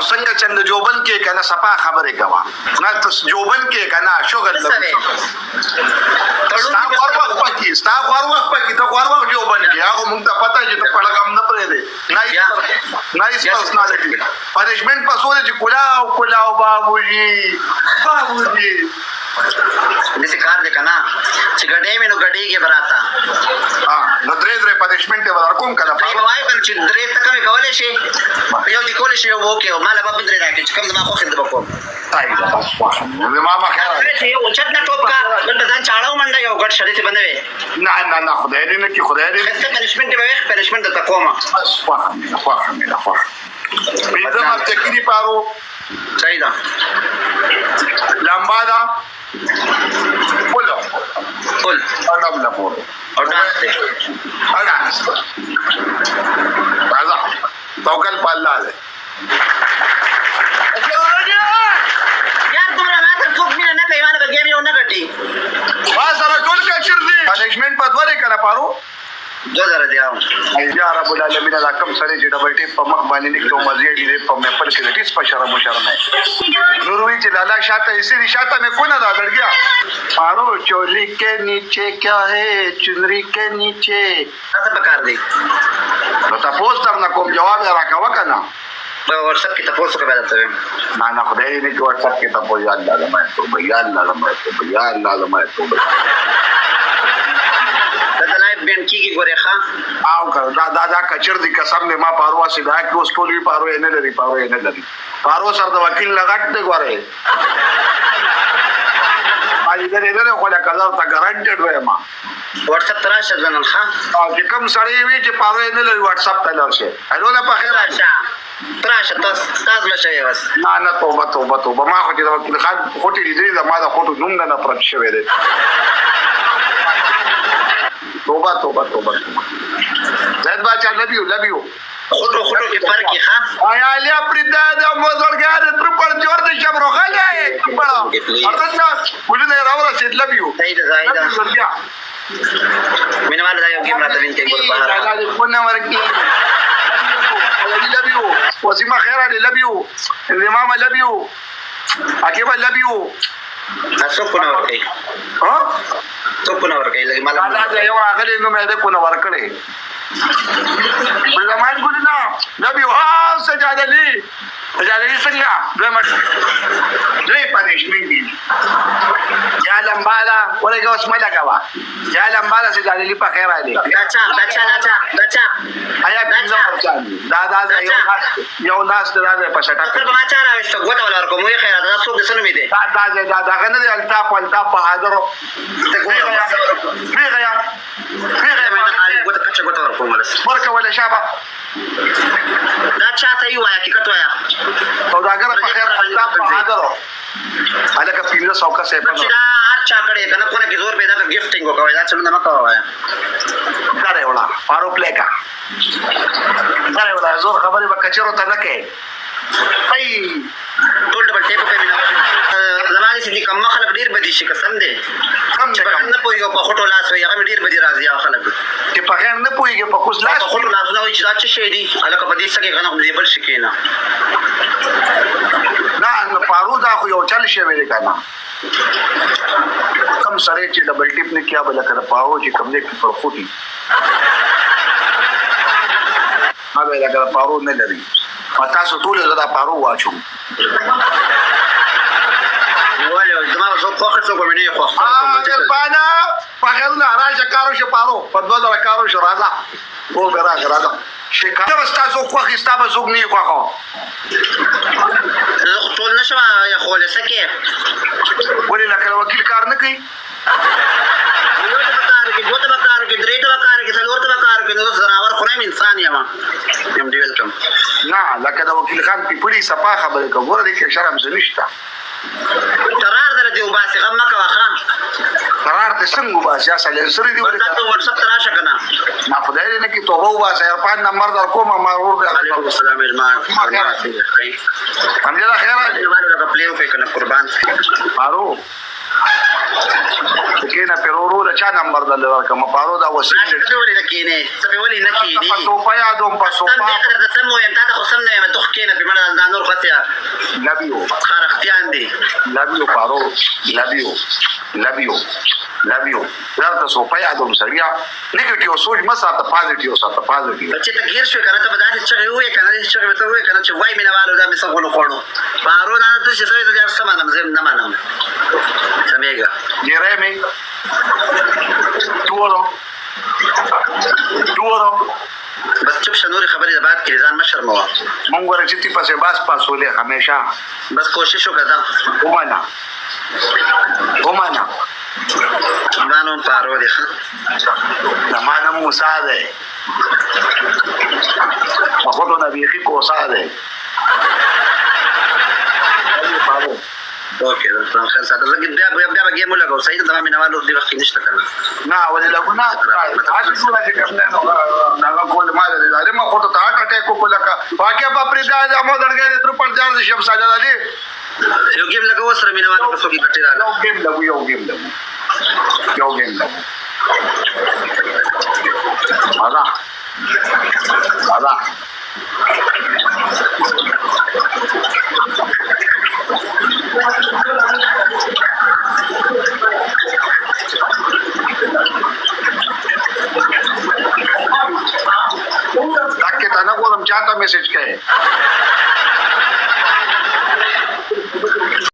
څنګه چند جوبن کې کنه صفا خبره کوا نه تاسو جوبن کې کنه شغل ستا خور وخت پکې ته خور وخت جوبن کې هغه مونږ ته پته چې ته پړغم نه پرې دی نایس پرسنالټي پنشمنت پسوله چې کلاو بابوجي دسی کار دی کنه چې ګډې مې نو ګډې کې براتا نو درې پنشمنت ورکوم کوم کله په وای کنه چې درې تک مې کولې شي یو دې کولې شي یو وکي مال به درې راکې چې کوم ما خو خدمت وکوم تای بس واخه نو ما خیر چې یو چت نه ټوپ کا ګټ ځان چاړو منډه یو ګټ شریته بنوي نه خدای دې نه کی خدای دې څه پنشمنت به وخت پنشمنت ته کومه بس واخه پیدا ما تکینی پارو صحیح ده لمبا دا فل اډم لا پور او داسته راځه توکل په الله دې یار کومه ما ته څوک مینه نه کوي مال به گیم یو نه غټي وا سره ټول کچر دي پنشمنت په دوره کنه پارو 2000 دی یا رب العالمین دا کم سره چې ډبل ټیپ په مخ باندې نکړو مزه دې په مپل کې دې په شرم نه نوروي چې لالا شاته ایسي شاته مې کو نه دا لړ گیا پارو چولی کے نیچے کیا ہے چنری کے نیچے څه پکار دی نو تاسو درنه کوم جواب راکاوه کنه ورسب کې تاسو کومه راته نه خدای دې کې ورسب کې تاسو یاد لازم ہے تو دا لایف بین کیږي ګوره ښا او دا کچر دي قسم دې ما پاروا سي دا کې اوس ټولي پارو نه لري پارو سره د وکیل لغټ دی ګوره مالي دې خو له کلر ته ګارانټډ وای ما واتساپ تراشه ځنن ښا او چې کوم سړی وی چې پارو نه لري واتساپ ته لرشه هلو نه په خیر تراشه تاسو مشه بس نه توبه ما خو دې وکیل خان خوټي دې ما دا خوټو نوم نه پرد شوی دی توبه زید باچا لو یو خوټو کې فرق ښه آیا لیا پردا د موزړګار تر پر جوړ د شبرو خاله بڑا ارته ولې نه راوړل چې لو یو صحیح ده مینوال دا یو گیم راته وینځي ګور بهر دا کو نه ورکی لو یو وسیمه خیر علی لو یو امام لو یو عقیبه لو یو تاسو کو نه ورکی ها تو کو نه ورکی لګي مال دا یو هغه نو مې ده کو نه ورکړې زمان ګورنا نبی ها سجاده لي څنګه درې پنځمین دي یا لمبالا ولګه اوس مې لګوا یا لمبالا سجاده لي په خیر علي داچا آیا پینځه دا یو ناس دا په شټه په ما چا راوښته غوته ولر کوم یې خیر دا څوک سن مې دي دا غنه دي الطاف بهادر ته غیا غوته کچا غوته ور کوم ورکه ولا شابه دا چاته یو یا کی کټو یا سوداګر په خیر الطاف بهادر الکه پینځه سوکا سه په دا هر چا کړي کنه کو نه کی زور پیدا کا گیفټینګ وکوي دا چلو نه کوي غره ولا فاروق لیکا غره ولا زور خبره وکچرو ته نه کوي ای ټول ډبل ټیپ کوي نه زمانه سړي کم خلک ډیر بدی شي قسم دې کم نه پويګو په خټو لاس وي هغه ډیر بدی راځي خلک چې په غیر نه پويګو په کوس لاس په خټو لاس نو چې دا څه شي دي الکه په دې سکه غنه دې بل شي کېنا نه پارو دا خو یو چل شي ویل کنه کم سره چې ډبل ټیپ نه کیا بل کړه پاو چې کم دې پر خوټي هغه دا پارو نه لري پتا سو ټول زدا پارو واچو ولې زما زو خوخه څو کومې نه خوخه بانا پخلنا راځه کارو شه پارو په 2000 کارو شه راځه او راځه شکایت وستا سو خوخه استا به زوګ نه خوخه ټول نشم یا خولې سکه ولې لکه وکیل کار نه کوي دوته بکار کې درې ته بکار کې څلورته بکار کې نو زراور خو نه انسان یم دی ویلکم نه لکه د وکیل خان پیپلی صفا خبره کوي د شرم زنيشته قرار درته وباسي غم مکه واخا قرار ته څنګه وباسي اصل سری دی ورته واتساپ تراشه کنه ما خدای دې نه کی توبه وباسي 5 نمبر در کومه مرور علیکم السلام اجماع काही समझा खैर आज मारो लगा प्ले पे करना कुर्बान पारो के ना पेरोरो cha number da ka maparo da wasi sabi wali nakini sabi wali nakini pasopa ya dom pasopa sabi kada tamo yan tata kusamna ya matuhkina bimana nanur qatya labio kharakti andi labio paro labio darta sopa ya dom sariya negative सोच मत साथ पॉजिटिव बच्चे त गिर शो करत बदात चगे हुए kana चगे तो हुए kana चवाई mina वालो da misa गोलो कोडो paro na to se sabe da samana zem na manam samega Jeremy دوره بس چوب شنوري خبري ده بعد کې ځان مشر مو مونږ ورچتي پسې باس پاسولې همیشه بس کوشش وکړه ومانا مانو پارو دي نه معنا موسی ده مخوتو نبیخی کوسا ده پارو اوكي ده خلاص هذا لكن بیا گیم لګاو صحیح ده مې نوالو دی وخت نشته کنه نه ولې لګونه تاسو ټول چې کوم نه کول ما ده ما خو ته هارت اٹیک کو لکه واقعا په پردا د امو درګې تر پر ځان شپ ساجا علي یو گیم لګاو سره مې نوالو په کې کټی راځي یو گیم هذا تاکہ تانا کو ہم چاہتا میسج کہے